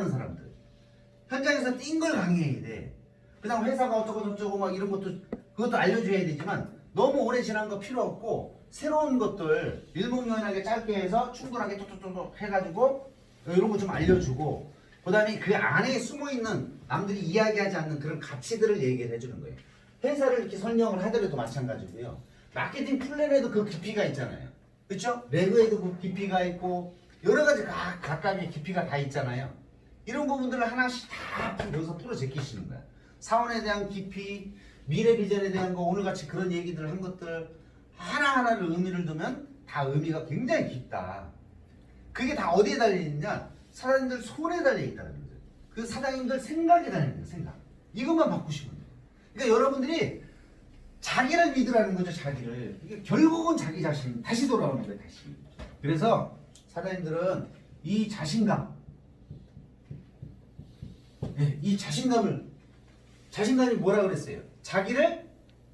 하는 사람들. 현장에서 뛴 걸 강의해야 돼. 그냥 회사가 어쩌고 저쩌고 막 이런 것도 그것도 알려줘야 되지만 너무 오래 지난 거 필요 없고 새로운 것들 일목요연하게 짧게 해서 충분하게 톡톡톡 해가지고 이런 거 좀 알려주고 그 다음에 그 안에 숨어있는 남들이 이야기하지 않는 그런 가치들을 얘기를 해주는 거예요. 회사를 이렇게 설명을 하더라도 마찬가지고요. 마케팅 플랜에도 그 깊이가 있잖아요. 그렇죠? 레그에도 그 깊이가 있고 여러 가지 각각의 깊이가 다 있잖아요. 이런 부분들을 하나씩 다 여기서 풀어 제끼시는 거야. 사원에 대한 깊이, 미래 비전에 대한 거 오늘같이 그런 얘기들을 한 것들 하나하나를 의미를 두면 다 의미가 굉장히 깊다. 그게 다 어디에 달려있느냐? 사장님들 손에 달려있다는 거죠. 그 사장님들 생각에 달려있는 생각. 이것만 바꾸시면 돼요. 그러니까 여러분들이 자기를 믿으라는 거죠. 자기를. 이게 결국은 자기 자신 다시 돌아오는 거예요. 다시. 그래서 사장님들은 이 자신감, 이 자신감이 뭐라 그랬어요? 자기를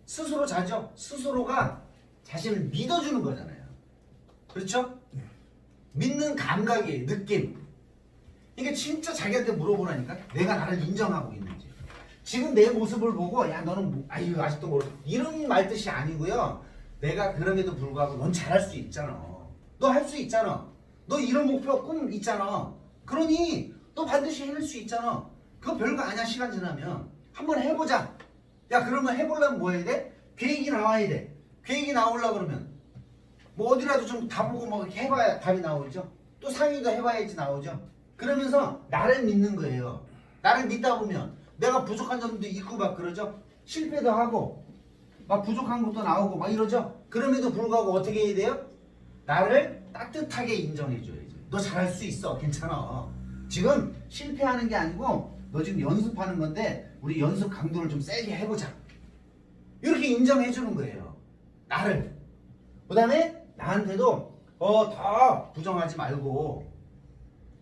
스스로 자죠. 스스로가 자신을 믿어주는 거잖아요. 그렇죠? 믿는 감각이에요. 느낌. 이게 진짜 자기한테 물어보라니까 내가 나를 인정하고 있는지. 지금 내 모습을 보고 야 너는 아유 아직도 모르 이런 말 뜻이 아니고요. 내가 그럼에도 불구하고 넌 잘할 수 있잖아. 너 할 수 있잖아. 너 이런 목표 꿈 있잖아. 그러니 너 반드시 해낼 수 있잖아. 그거 별거 아니야. 시간 지나면 한번 해보자. 야 그러면 해보려면 뭐 해야 돼? 계획이 나와야 돼. 계획이 나오려고 그러면 뭐 어디라도 좀 가보고 뭐 이렇게 해봐야 답이 나오죠. 또 상의도 해봐야지 나오죠. 그러면서 나를 믿는 거예요. 나를 믿다 보면 내가 부족한 점도 있고 막 그러죠. 실패도 하고 막 부족한 것도 나오고 막 이러죠. 그럼에도 불구하고 어떻게 해야 돼요? 나를 따뜻하게 인정해줘야죠. 너 잘할 수 있어. 괜찮아. 지금 실패하는 게 아니고 너 지금 연습하는 건데 우리 연습 강도를 좀 세게 해보자. 이렇게 인정해주는 거예요. 나를. 그 다음에 나한테도 더 부정하지 말고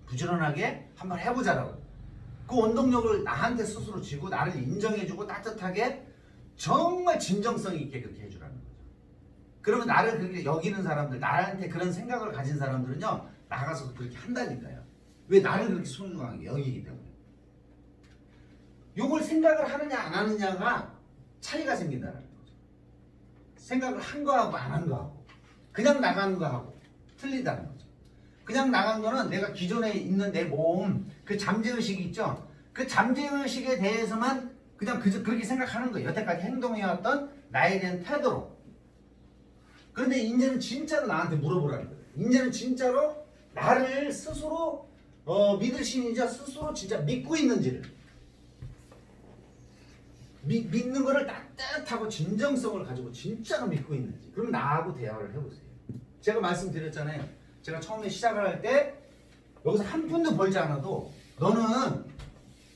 부지런하게 한번 해보자라고. 그 원동력을 나한테 스스로 쥐고 나를 인정해주고 따뜻하게 정말 진정성 있게 그렇게 해주라는 거죠. 그러면 나를 그렇게 여기는 사람들, 나한테 그런 생각을 가진 사람들은요 나가서 그렇게 한다니까요. 왜? 나를 그렇게 소중하게 여기기 때문에. 요걸 생각을 하느냐 안 하느냐가 차이가 생긴다는 거죠. 생각을 한 거하고 안 한 거하고 그냥 나가는 거하고 틀리다는 거죠. 그냥 나간 거는 내가 기존에 있는 내 몸, 그 잠재의식이 있죠. 그 잠재의식에 대해서만 그냥 그렇게 생각하는 거예요. 여태까지 행동해왔던 나에 대한 태도로. 그런데 이제는 진짜로 나한테 물어보라는 거예요. 이제는 진짜로 나를 스스로 믿을 신이자 스스로 진짜 믿고 있는지를. 믿는 거를 따뜻하고 진정성을 가지고 진짜로 믿고 있는지. 그럼 나하고 대화를 해보세요. 제가 말씀드렸잖아요. 제가 처음에 시작을 할 때 여기서 한 푼도 벌지 않아도 너는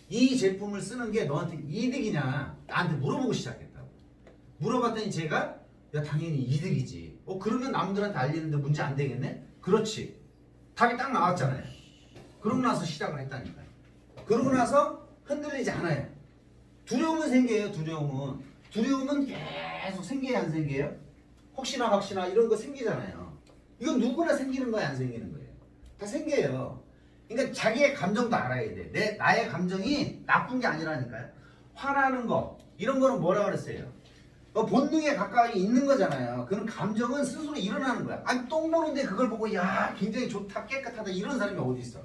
이 제품을 쓰는 게 너한테 이득이냐 나한테 물어보고 시작했다고. 물어봤더니 제가 야 당연히 이득이지. 그러면 남들한테 알리는데 문제 안 되겠네? 그렇지. 답이 딱 나왔잖아요. 그러고 나서 시작을 했다니까요. 그러고 나서 흔들리지 않아요. 두려움은 생겨요. 두려움은 계속 생겨야 안 생겨요? 혹시나 확시나 이런 거 생기잖아요. 이건 누구나 생기는 거야 안 생기는 거예요? 다 생겨요. 그러니까 자기의 감정도 알아야 돼. 나의 감정이 나쁜 게 아니라니까요. 화나는 거 이런 거는 뭐라 그랬어요? 본능에 가까이 있는 거잖아요. 그런 감정은 스스로 일어나는 거야. 아니 똥 보는데 그걸 보고 야 굉장히 좋다 깨끗하다 이런 사람이 어디 있어?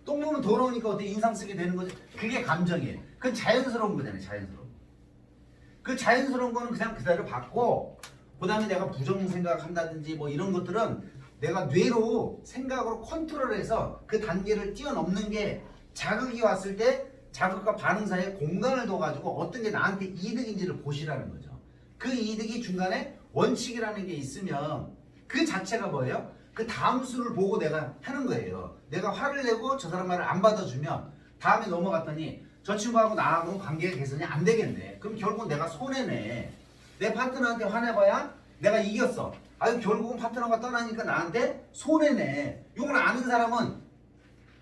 똥 보면 더러우니까 어떻게 인상 쓰게 되는 거지? 그게 감정이에요. 그건 자연스러운 거잖아요. 자연스러운. 그 자연스러운 거는 그냥 그대로 받고 그 다음에 내가 부정 생각한다든지 뭐 이런 것들은 내가 뇌로 생각으로 컨트롤해서 그 단계를 뛰어넘는 게 자극이 왔을 때 자극과 반응 사이에 공간을 둬가지고 어떤 게 나한테 이득인지를 보시라는 거죠. 그 이득이 중간에 원칙이라는 게 있으면 그 자체가 뭐예요? 그 다음 수를 보고 내가 하는 거예요. 내가 화를 내고 저 사람 말을 안 받아주면 다음에 넘어갔더니 저 친구하고 나하고 관계가 개선이 안 되겠네. 그럼 결국은 내가 손해네. 내 파트너한테 화내봐야 내가 이겼어. 아유 결국은 파트너가 떠나니까 나한테 손해네. 이걸 아는 사람은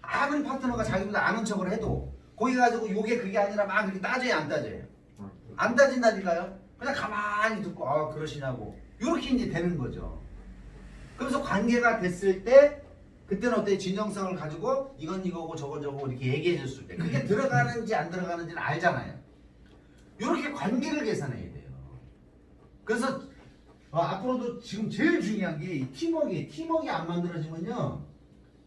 아무리 파트너가 자기보다 아는 척을 해도 거기 가지고 요게 그게 아니라 막 그렇게 따져야 안 따져요. 안 따진다니까요. 그냥 가만히 듣고 그러시냐고 이렇게 이제 되는 거죠. 그래서 관계가 됐을 때 그때는 어때? 진정성을 가지고 이건 이거고 저건 저거고 이렇게 얘기해 줬을 때 그게 들어가는지 안 들어가는지는 알잖아요. 이렇게 관계를 계산해야 돼요. 그래서 앞으로도 지금 제일 중요한 게 이 팀워크 안 만들어지면요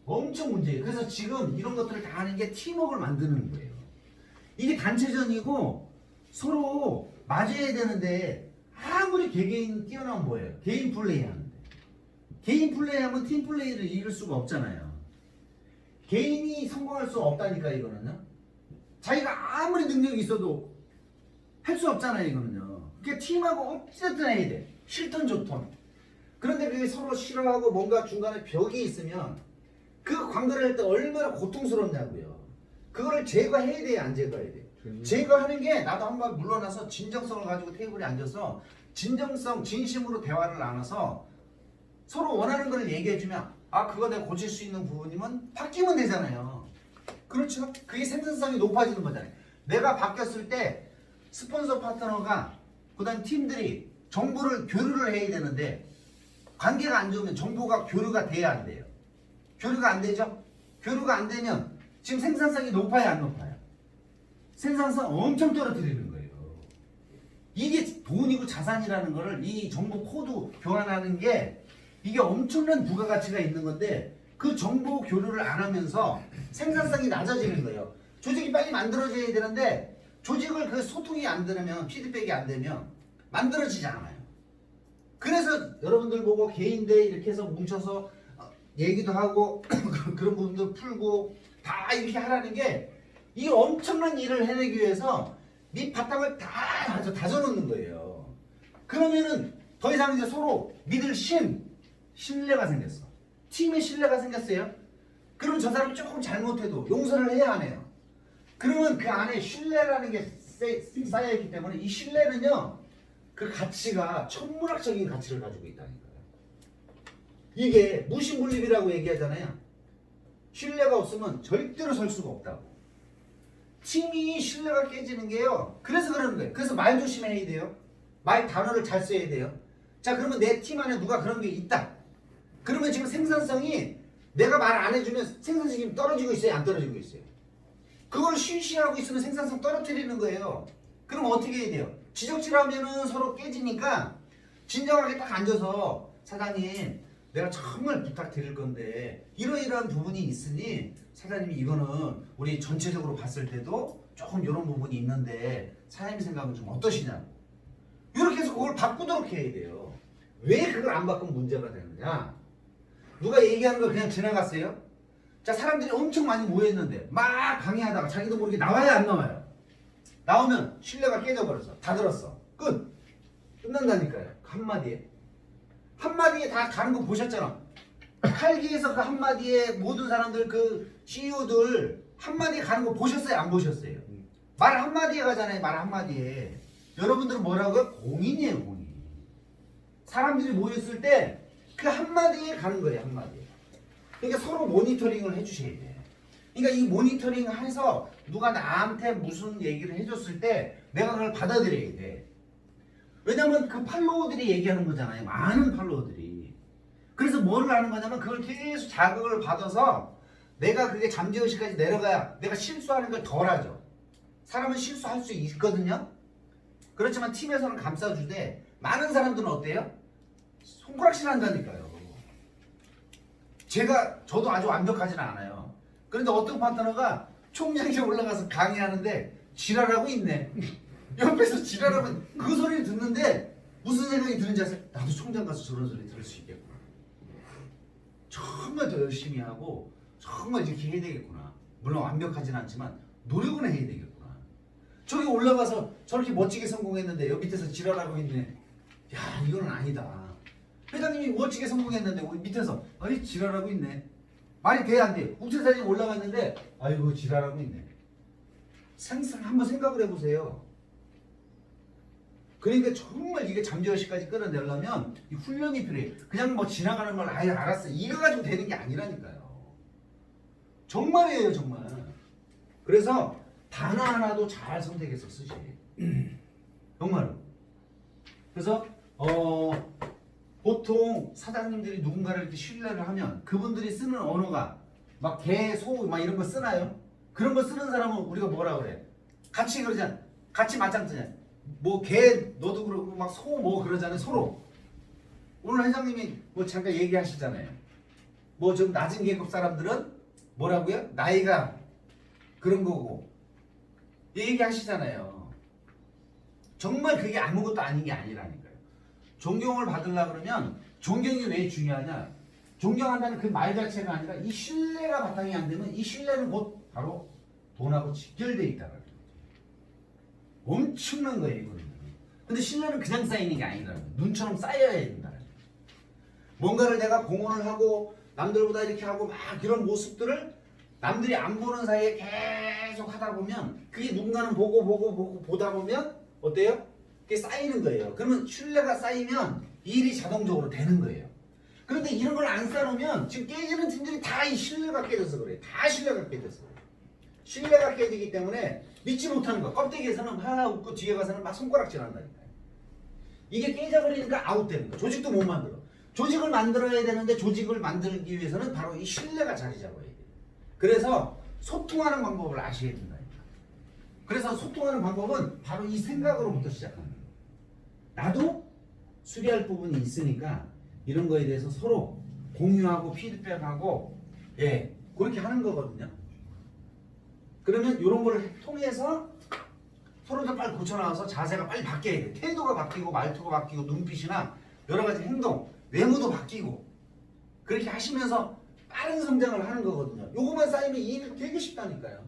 엄청 문제예요. 그래서 지금 이런 것들을 다 하는 게 팀워크를 만드는 거예요. 이게 단체전이고 서로 맞아야 되는데 아무리 개개인 뛰어나면 뭐예요? 개인 플레이 하는데 개인 플레이하면 팀 플레이를 이길 수가 없잖아요. 개인이 성공할 수 없다니까 이거는요. 자기가 아무리 능력이 있어도 할 수 없잖아요 이거는요. 그러니까 팀하고 어쨌든 해야 돼. 싫든 좋든. 그런데 그게 서로 싫어하고 뭔가 중간에 벽이 있으면 그 관계를 할 때 얼마나 고통스럽냐고요. 그거를 제거해야 돼요, 안 제거해야 돼. 제거하는 게 나도 한번 물러나서 진정성을 가지고 테이블에 앉아서 진심으로 대화를 나눠서 서로 원하는 걸 얘기해주면 그거 내가 고칠 수 있는 부분이면 바뀌면 되잖아요. 그렇죠? 그게 생산성이 높아지는 거잖아요. 내가 바뀌었을 때 스폰서 파트너가 그다음 팀들이 정보를 교류를 해야 되는데 관계가 안 좋으면 정보가 교류가 돼야 안 돼요. 교류가 안 되죠? 교류가 안 되면 지금 생산성이 높아야 안 높아요? 생산성 엄청 떨어뜨리는 거예요. 이게 돈이고 자산이라는 거를 이 정보 코드 교환하는 게 이게 엄청난 부가가치가 있는 건데 그 정보 교류를 안 하면서 생산성이 낮아지는 거예요. 조직이 빨리 만들어져야 되는데 조직을 그 소통이 안 되면 피드백이 안 되면 만들어지지 않아요. 그래서 여러분들 보고 개인대 이렇게 해서 뭉쳐서 얘기도 하고 그런 부분도 풀고 다 이렇게 하라는 게 이 엄청난 일을 해내기 위해서 밑 바탕을 다 다져놓는 거예요. 그러면은 더 이상 이제 서로 믿을 신뢰가 생겼어. 팀에 신뢰가 생겼어요. 그러면 저 사람이 조금 잘못해도 용서를 해야 하네요. 그러면 그 안에 신뢰라는 게 쌓여있기 때문에 이 신뢰는요 그 가치가 천문학적인 가치를 가지고 있다니까요. 이게 무신물립이라고 얘기하잖아요. 신뢰가 없으면 절대로 설 수가 없다고. 팀이 신뢰가 깨지는 게요. 그래서 그러는 거예요. 그래서 말 조심해야 돼요. 말 단어를 잘 써야 돼요. 자 그러면 내 팀 안에 누가 그런 게 있다. 그러면 지금 생산성이 내가 말 안 해주면 생산성이 떨어지고 있어요? 안 떨어지고 있어요? 그걸 쉬쉬하고 있으면 생산성 떨어뜨리는 거예요. 그럼 어떻게 해야 돼요? 지적질하면은 서로 깨지니까 진정하게 딱 앉아서 사장님 내가 정말 부탁드릴 건데 이러이러한 부분이 있으니 사장님이 이거는 우리 전체적으로 봤을 때도 조금 이런 부분이 있는데 사장님 생각은 좀 어떠시냐고 이렇게 해서 그걸 바꾸도록 해야 돼요. 왜 그걸 안 바꾸면 문제가 되느냐? 누가 얘기하는 걸 그냥 지나갔어요? 자 사람들이 엄청 많이 모였는데 막 강의하다가 자기도 모르게 나와야 안 나와요? 나오면 신뢰가 깨져버렸어. 다 들었어. 끝난다니까요. 한마디에 다 가는 거 보셨잖아. 칼기에서 그 한마디에 모든 사람들 그 CEO들 한마디에 가는 거 보셨어요? 안 보셨어요? 말 한마디에 가잖아요. 말 한마디에. 여러분들은 뭐라고요? 공인이에요. 공인. 사람들이 모였을 때 그 한마디에 가는 거예요. 한마디에. 그러니까 서로 모니터링을 해주셔야 돼. 그러니까 이 모니터링 해서 누가 나한테 무슨 얘기를 해줬을 때 내가 그걸 받아들여야 돼. 왜냐면 그 팔로워들이 얘기하는 거잖아요. 많은 팔로워들이. 그래서 뭐를 하는 거냐면 그걸 계속 자극을 받아서 내가 그게 잠재의식까지 내려가야 내가 실수하는 걸 덜 하죠. 사람은 실수할 수 있거든요. 그렇지만 팀에서는 감싸주되 많은 사람들은 어때요? 손가락질 한다니까요. 저도 아주 완벽하지는 않아요. 그런데 어떤 파트너가 총장에 올라가서 강의하는데 지랄하고 있네. 옆에서 지랄하면 그 소리를 듣는데 무슨 생각이 드는지 아세요? 나도 총장 가서 저런 소리 들을 수 있겠구나. 정말 더 열심히 하고 정말 이렇게 해야 되겠구나. 물론 완벽하진 않지만 노력은 해야 되겠구나. 저기 올라가서 저렇게 멋지게 성공했는데 여기 밑에서 지랄하고 있네. 야 이거는 아니다. 회장님이 멋지게 성공했는데 우리 밑에서 아이 지랄하고 있네. 말이 돼야 안 돼. 우체사님 올라갔는데 아이고 지랄하고 있네. 한번 생각을 해보세요. 그러니까 정말 이게 잠재의식까지 끌어내려면 이 훈련이 필요해. 그냥 뭐 지나가는 걸 아예 알았어. 이거 가지고 되는 게 아니라니까요. 정말이에요 정말. 그래서 단어 하나도 잘 선택해서 쓰셔야 돼요. 정말로. 그래서 보통 사장님들이 누군가를 이렇게 신뢰를 하면 그분들이 쓰는 언어가 막 개, 소, 막 이런 거 쓰나요? 그런 거 쓰는 사람은 우리가 뭐라 그래? 같이 그러잖아. 같이 맞짱 뜨잖아. 뭐 개 너도 그러고 막 소 뭐 그러잖아요. 서로. 오늘 회장님이 뭐 잠깐 얘기하시잖아요. 뭐 좀 낮은 계급 사람들은 뭐라고요? 나이가 그런 거고 얘기하시잖아요. 정말 그게 아무것도 아닌 게 아니라니까요. 존경을 받으려고 그러면 존경이 왜 중요하냐? 존경한다는 그 말 자체가 아니라 이 신뢰가 바탕이 안 되면 이 신뢰는 곧 바로 돈하고 직결되어 있다는 거죠. 엄청난 거예요, 이거는. 근데 신뢰는 그냥 쌓이는 게 아니라는 거예요. 눈처럼 쌓여야 된다는 거예요. 뭔가를 내가 공헌을 하고 남들보다 이렇게 하고 막 이런 모습들을 남들이 안 보는 사이에 계속 하다 보면 그게 누군가는 보고 보다 보면 어때요? 그게 쌓이는 거예요. 그러면 신뢰가 쌓이면 일이 자동적으로 되는 거예요. 그런데 이런 걸 안 쌓으면 지금 깨지는 팀들이 다 이 신뢰가 깨져서 그래요. 다 신뢰가 깨져서 그래요. 신뢰가 깨지기 때문에 믿지 못하는 거. 껍데기에서는 하나 웃고 뒤에 가서는 막 손가락질 한다니까요. 이게 깨져버리니까 아웃되는 거. 조직도 못 만들어. 조직을 만들어야 되는데 조직을 만들기 위해서는 바로 이 신뢰가 자리 잡아야 돼요. 그래서 소통하는 방법을 아셔야 된다니까. 그래서 소통하는 방법은 바로 이 생각으로부터 시작합니다. 나도 수리할 부분이 있으니까 이런 거에 대해서 서로 공유하고 피드백하고 그렇게 하는 거거든요. 그러면 이런 걸 통해서 서로들 빨리 고쳐나와서 자세가 빨리 바뀌어야 돼. 태도가 바뀌고 말투가 바뀌고 눈빛이나 여러 가지 행동, 외모도 바뀌고 그렇게 하시면서 빠른 성장을 하는 거거든요. 요것만 쌓이면 일이 되게 쉽다니까요.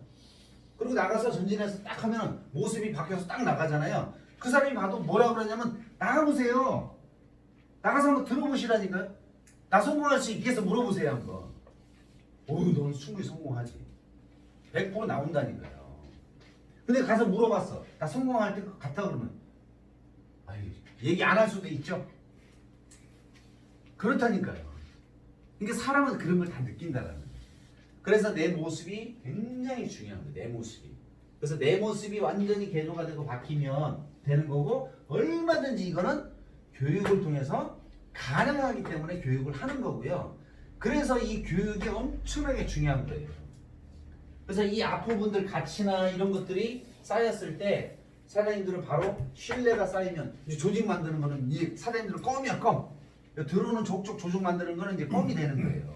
그리고 나가서 전진해서 딱 하면 모습이 바뀌어서 딱 나가잖아요. 그 사람이 봐도 뭐라 그러냐면 나가보세요. 나가서 한번 들어보시라니까요. 나 성공할 수 있겠어 물어보세요 한번. 어휴 너는 충분히 성공하지. 100% 나온다니까요. 근데 가서 물어봤어. 나 성공할 때 같아 그러면 아유 얘기 안 할 수도 있죠. 그렇다니까요. 그러니까 사람은 그런 걸 다 느낀다라는 거예요. 그래서 내 모습이 굉장히 중요한 거예요. 내 모습이. 그래서 내 모습이 완전히 개조가 되고 바뀌면 되는 거고 얼마든지 이거는 교육을 통해서 가능하기 때문에 교육을 하는 거고요. 그래서 이 교육이 엄청나게 중요한 거예요. 그래서 이 아포분들 가치나 이런 것들이 쌓였을 때 사장님들은 바로 신뢰가 쌓이면 이제 조직 만드는 거는 이제 사장님들은 껌이야 껌. 들어오는 족족 조직 만드는 거는 이제 껌이 되는 거예요.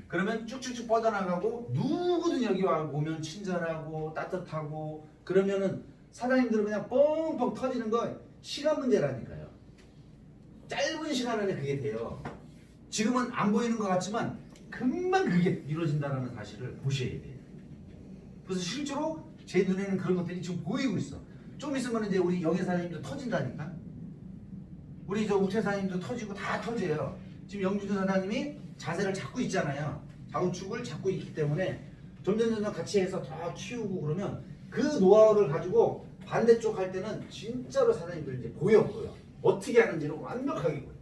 그러면 쭉쭉쭉 뻗어나가고 누구든 여기 오면 친절하고 따뜻하고 그러면은 사장님들은 그냥 뻥뻥 터지는 거 시간 문제라니까요. 짧은 시간 안에 그게 돼요. 지금은 안 보이는 것 같지만 금방 그게 이루어진다는 사실을 보셔야 돼요. 그래서 실제로 제 눈에는 그런 것들이 지금 보이고 있어. 좀 있으면 이제 우리 영예사님도 터진다니까. 우리 저 우체사님도 터지고 다 터져요. 지금 영주도 사장님이 자세를 잡고 있잖아요. 좌우축을 잡고 있기 때문에 점점 같이 해서 더 키우고 그러면 그 노하우를 가지고 반대쪽 할 때는 진짜로 사장님들 이제 보여. 어떻게 하는지를 완벽하게 보여.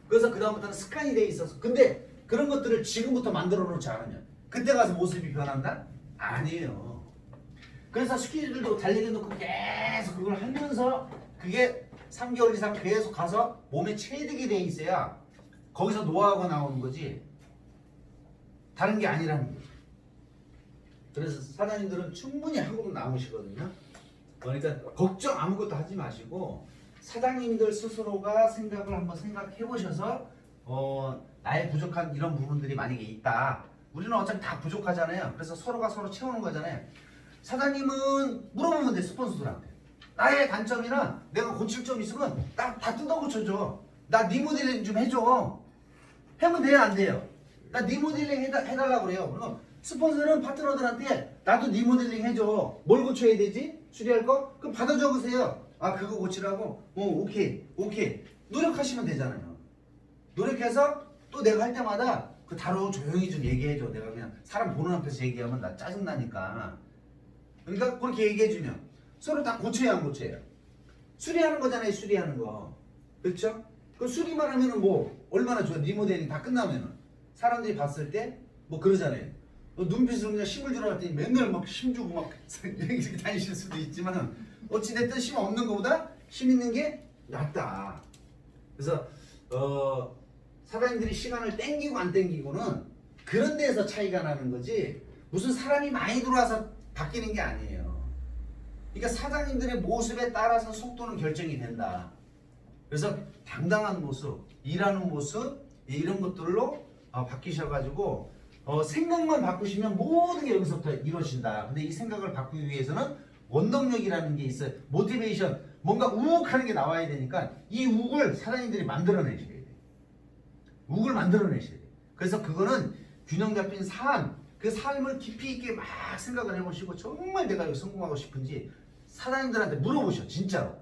그래서 그 다음부터는 습관이 돼 있어서 근데 그런 것들을 지금부터 만들어 놓지 않으면 그때 가서 모습이 변한다? 아니에요. 그래서 스키들도 달리기 놓고 계속 그걸 하면서 그게 3개월 이상 계속 가서 몸에 체득이 돼 있어야 거기서 노하우가 나오는 거지 다른 게 아니라는 거죠. 그래서 사장님들은 충분히 하고 남으시거든요. 그러니까 걱정 아무것도 하지 마시고 사장님들 스스로가 생각을 한번 생각해 보셔서 나의 부족한 이런 부분들이 만약에 있다. 우리는 어차피 다 부족하잖아요. 그래서 서로가 서로 채우는 거잖아요. 사장님은 물어보면 돼 스폰서들한테. 나의 단점이나 내가 고칠 점 있으면 다 뜯어 고쳐줘. 나 리모델링 좀 해줘. 하면 돼요 안 돼요? 나 리모델링 해달라고 그래요. 그럼 스폰서는 파트너들한테 나도 리모델링 해줘. 뭘 고쳐야 되지? 수리할 거? 그럼 받아 적으세요. 아 그거 고치라고? 오케이 노력하시면 되잖아요. 노력해서 또 내가 할 때마다 그 다루 조용히 좀 얘기해줘. 내가 그냥 사람 보는 앞에서 얘기하면 나 짜증나니까. 그러니까 그렇게 얘기해주면 서로 다 고쳐야 안 고쳐요. 수리하는 거잖아요. 수리하는 거. 그렇죠? 그 수리만 하면은 뭐 얼마나 좋아. 리모델링 다 끝나면은 사람들이 봤을 때 뭐 그러잖아요. 눈빛으로 그냥 힘을 주러 갔더니 맨날 막 힘주고 막 이렇게 다니실 수도 있지만 어찌됐든 힘 없는 것보다 힘 있는 게 낫다. 그래서 사장님들이 시간을 땡기고 안 땡기고는 그런 데에서 차이가 나는 거지 무슨 사람이 많이 들어와서 바뀌는 게 아니에요. 그러니까 사장님들의 모습에 따라서 속도는 결정이 된다. 그래서 당당한 모습, 일하는 모습 이런 것들로 바뀌셔가지고 생각만 바꾸시면 모든 게 여기서부터 이루어진다. 근데 이 생각을 바꾸기 위해서는 원동력이라는 게 있어요. 모티베이션, 뭔가 우욱하는 게 나와야 되니까 이 우욱을 사장님들이 만들어내셔야 돼요. 우욱을 만들어내셔야 돼요. 그래서 그거는 균형 잡힌 삶, 그 삶을 깊이 있게 막 생각을 해보시고 정말 내가 여기 성공하고 싶은지 사장님들한테 물어보셔. 진짜로.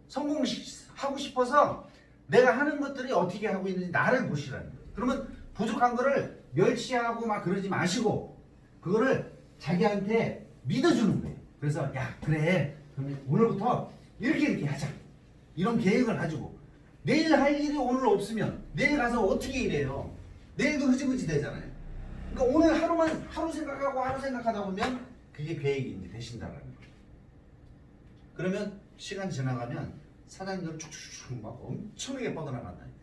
성공하고 싶어서 내가 하는 것들이 어떻게 하고 있는지 나를 보시라는 거예요. 그러면 부족한 거를 멸시하고 막 그러지 마시고 그거를 자기한테 믿어주는 거예요. 그래서 야 그래 그러면 오늘부터 이렇게 하자. 이런 계획을 가지고 내일 할 일이 오늘 없으면 내일 가서 어떻게 일해요. 내일도 흐지부지 되잖아요. 그러니까 오늘 하루만 하루 생각하고 하루 생각하다 보면 그게 계획이 이제 되신다는 거예요. 그러면 시간 지나가면 사장님들은 쭉쭉쭉 막 엄청나게 뻗어나간다니까.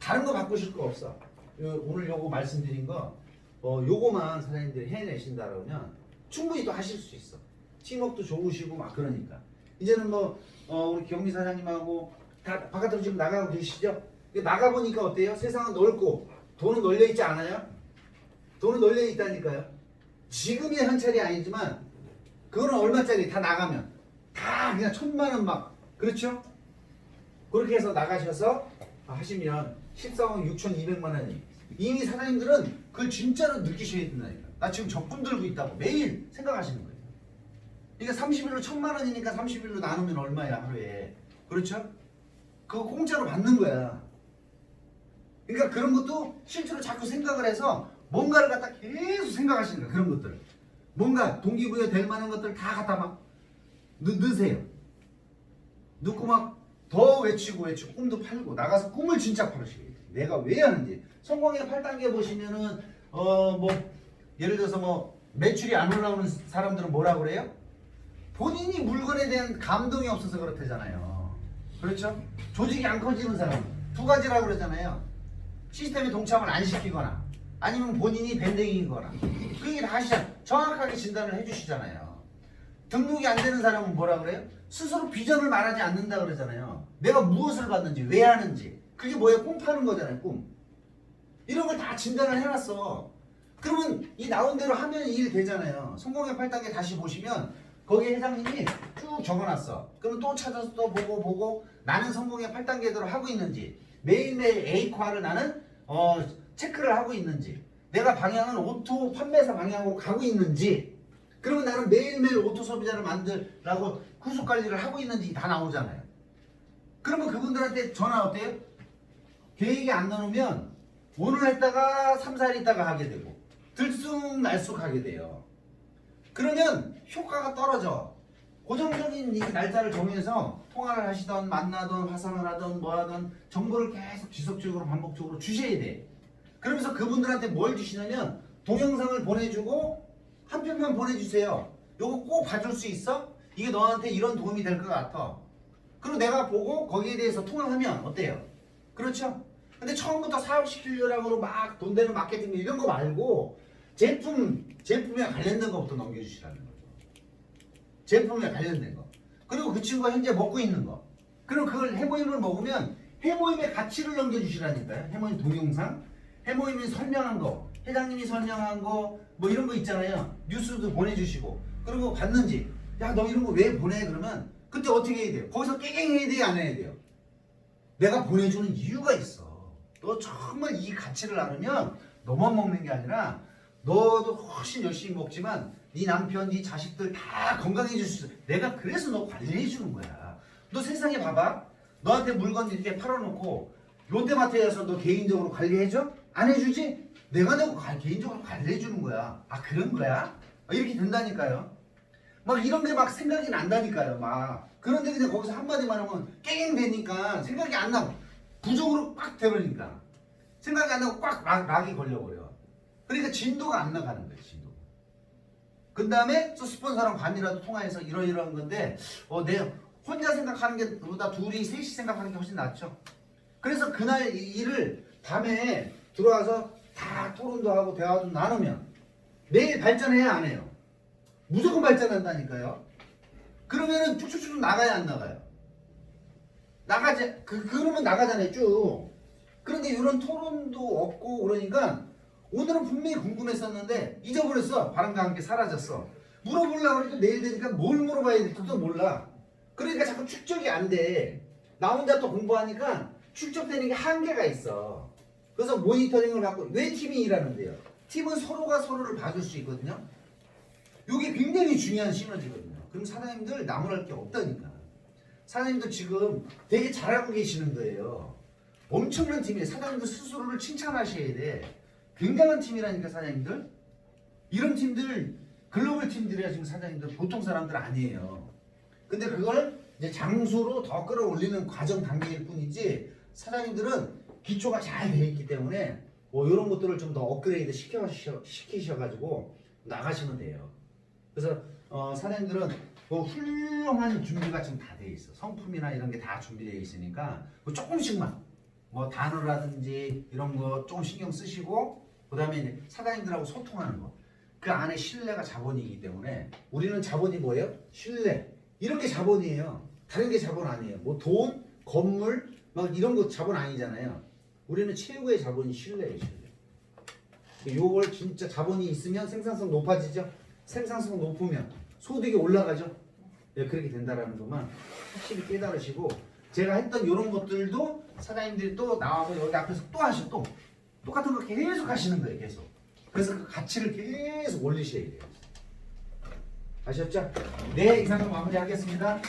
다른 거 바꾸실 거 없어. 오늘 요거 말씀드린 거 요거만 사장님들이 해내신다 그러면 충분히 또 하실 수 있어. 팀워크도 좋으시고 막 그러니까. 이제는 우리 경미 사장님하고 다 바깥으로 지금 나가고 계시죠? 나가보니까 어때요? 세상은 넓고 돈은 널려 있지 않아요? 돈은 널려 있다니까요. 지금의 현찰이 아니지만 그거는 얼마짜리 다 나가면 다 그냥 1,000만 원 막 그렇죠? 그렇게 해서 나가셔서 하시면 14억 6,200만 원이 이미 사장님들은 그걸 진짜로 느끼셔야 된다니까. 나 지금 적금 들고 있다고 매일 생각하시는 거예요. 그러니까 30일로 1,000만 원이니까 30일로 나누면 얼마야 하루에. 그렇죠? 그거 공짜로 받는 거야. 그러니까 그런 것도 실제로 자꾸 생각을 해서 뭔가를 갖다 계속 생각하시는 거야. 그런 것들. 뭔가 동기부여 될 만한 것들 다 갖다 막 넣으세요. 넣고 막 더 외치고 꿈도 팔고 나가서 꿈을 진짜 팔으시게 돼요. 내가 왜 하는지. 성공의 8단계 보시면은 예를 들어서 매출이 안 올라오는 사람들은 뭐라 그래요? 본인이 물건에 대한 감동이 없어서 그렇대잖아요. 그렇죠? 조직이 안 커지는 사람 두 가지라고 그러잖아요. 시스템에 동참을 안 시키거나 아니면 본인이 밴댕이거나 그 얘기 다 하시잖아요. 정확하게 진단을 해주시잖아요. 등록이 안 되는 사람은 뭐라 그래요? 스스로 비전을 말하지 않는다 그러잖아요. 내가 무엇을 받는지 왜 하는지 그게 뭐예요? 꿈 파는 거잖아요. 꿈. 이런 걸 다 진단을 해놨어. 그러면 이 나온 대로 하면 일 되잖아요. 성공의 8단계 다시 보시면 거기 회장님이 쭉 적어놨어. 그럼 또 찾아서 또 보고 나는 성공의 8단계대로 하고 있는지 매일매일 A과를 나는 체크를 하고 있는지 내가 방향은 오토 판매사 방향으로 가고 있는지 그러면 나는 매일매일 오토 소비자를 만들라고 후속 관리를 하고 있는지 다 나오잖아요. 그러면 그분들한테 전화 어때요? 계획이 안 나오면 오늘 했다가 3, 4일 있다가 하게 되고 들쑥날쑥 하게 돼요. 그러면 효과가 떨어져. 고정적인 이 날짜를 정해서 통화를 하시던 만나던 화상을 하던 뭐하던 정보를 계속 지속적으로 반복적으로 주셔야 돼. 그러면서 그분들한테 뭘 주시냐면 동영상을 보내주고 한 편만 보내주세요. 요거 꼭 봐줄 수 있어? 이게 너한테 이런 도움이 될 것 같아. 그리고 내가 보고 거기에 대해서 통화하면 어때요? 그렇죠? 근데 처음부터 사업시키려고 막 돈 되는 마케팅 이런 거 말고 제품에 관련된 것부터 넘겨주시라는 거죠. 제품에 관련된 거. 그리고 그 친구가 현재 먹고 있는 거. 그리고 그걸 해모임을 먹으면 해모임의 가치를 넘겨주시라니까요. 해모임 동영상, 해모임이 설명한 거, 회장님이 설명한 거, 이런 거 있잖아요. 뉴스도 보내주시고. 그리고 봤는지, 야, 너 이런 거 왜 보내? 그러면 그때 어떻게 해야 돼요? 거기서 깨갱해야 돼요? 안 해야 돼요? 내가 보내주는 이유가 있어. 너 정말 이 가치를 알으면 너만 먹는 게 아니라 너도 훨씬 열심히 먹지만 네 남편, 네 자식들 다 건강해질 수 있어. 내가 그래서 너 관리해 주는 거야. 너 세상에 봐봐. 너한테 물건 이렇게 팔아놓고 롯데마트에 가서 너 개인적으로 관리해줘? 안 해주지? 내가 너 개인적으로 관리해 주는 거야. 아 그런 거야? 이렇게 된다니까요. 막 이런 게 막 생각이 난다니까요. 막 그런데 그냥 거기서 한마디만 하면 깨갱 되니까 생각이 안 나고 부정으로 꽉 돼버리니까 생각이 안 나고 꽉 락이 걸려버려. 그러니까 진도가 안 나가는 거예요. 진도. 그 다음에 또 스폰서랑 반이라도 통화해서 이러이러한 건데 내 혼자 생각하는 게 보다 둘이 셋이 생각하는 게 훨씬 낫죠. 그래서 그날 이 일을 밤에 들어와서 다 토론도 하고 대화도 나누면 내일 발전해야 안 해요? 무조건 발전한다니까요. 그러면은 쭉쭉쭉 나가야 안 나가요? 나가지, 그러면 나가잖아요, 쭉. 그런데 이런 토론도 없고 그러니까 오늘은 분명히 궁금했었는데 잊어버렸어. 바람과 함께 사라졌어. 물어보려고 해도 내일 되니까 뭘 물어봐야 될지도 몰라. 그러니까 자꾸 축적이 안 돼. 나 혼자 또 공부하니까 축적되는 게 한계가 있어. 그래서 모니터링을 갖고 왜 팀이 일하는데요? 팀은 서로가 서로를 봐줄 수 있거든요. 이게 굉장히 중요한 시너지거든요. 그럼 사장님들 나무랄 게 없다니까. 사장님들 지금 되게 잘하고 계시는 거예요. 엄청난 팀이에요. 사장님들 스스로를 칭찬하셔야 돼. 굉장한 팀이라니까 사장님들. 이런 팀들 글로벌 팀들이야 지금 사장님들 보통 사람들 아니에요. 근데 그걸 이제 장수로 더 끌어올리는 과정 단계일 뿐이지 사장님들은 기초가 잘 돼 있기 때문에 뭐 이런 것들을 좀 더 업그레이드 시키셔가지고 나가시면 돼요. 그래서 사장님들은 그 훌륭한 준비가 지금 다 돼 있어. 성품이나 이런 게 다 준비되어 있으니까 조금씩만 뭐 단어라든지 이런 거 조금 신경 쓰시고 그다음에 이제 사장님들하고 소통하는 거. 그 안에 신뢰가 자본이기 때문에 우리는 자본이 뭐예요? 신뢰. 이런 게 자본이에요. 다른 게 자본 아니에요. 뭐 돈, 건물 막 이런 거 자본 아니잖아요. 우리는 최고의 자본이 신뢰예요, 신뢰. 요걸 진짜 자본이 있으면 생산성 높아지죠. 생산성 높으면 소득이 올라가죠. 네, 그렇게 된다라는 것만 확실히 깨달으시고 제가 했던 이런 것들도 사장님들이 또 나와서 여기 앞에서 또 하셔 또 똑같은 거 계속 하시는 거예요, 계속. 그래서 그 가치를 계속 올리셔야 돼요. 아셨죠? 네, 이상으로 마무리하겠습니다. 네,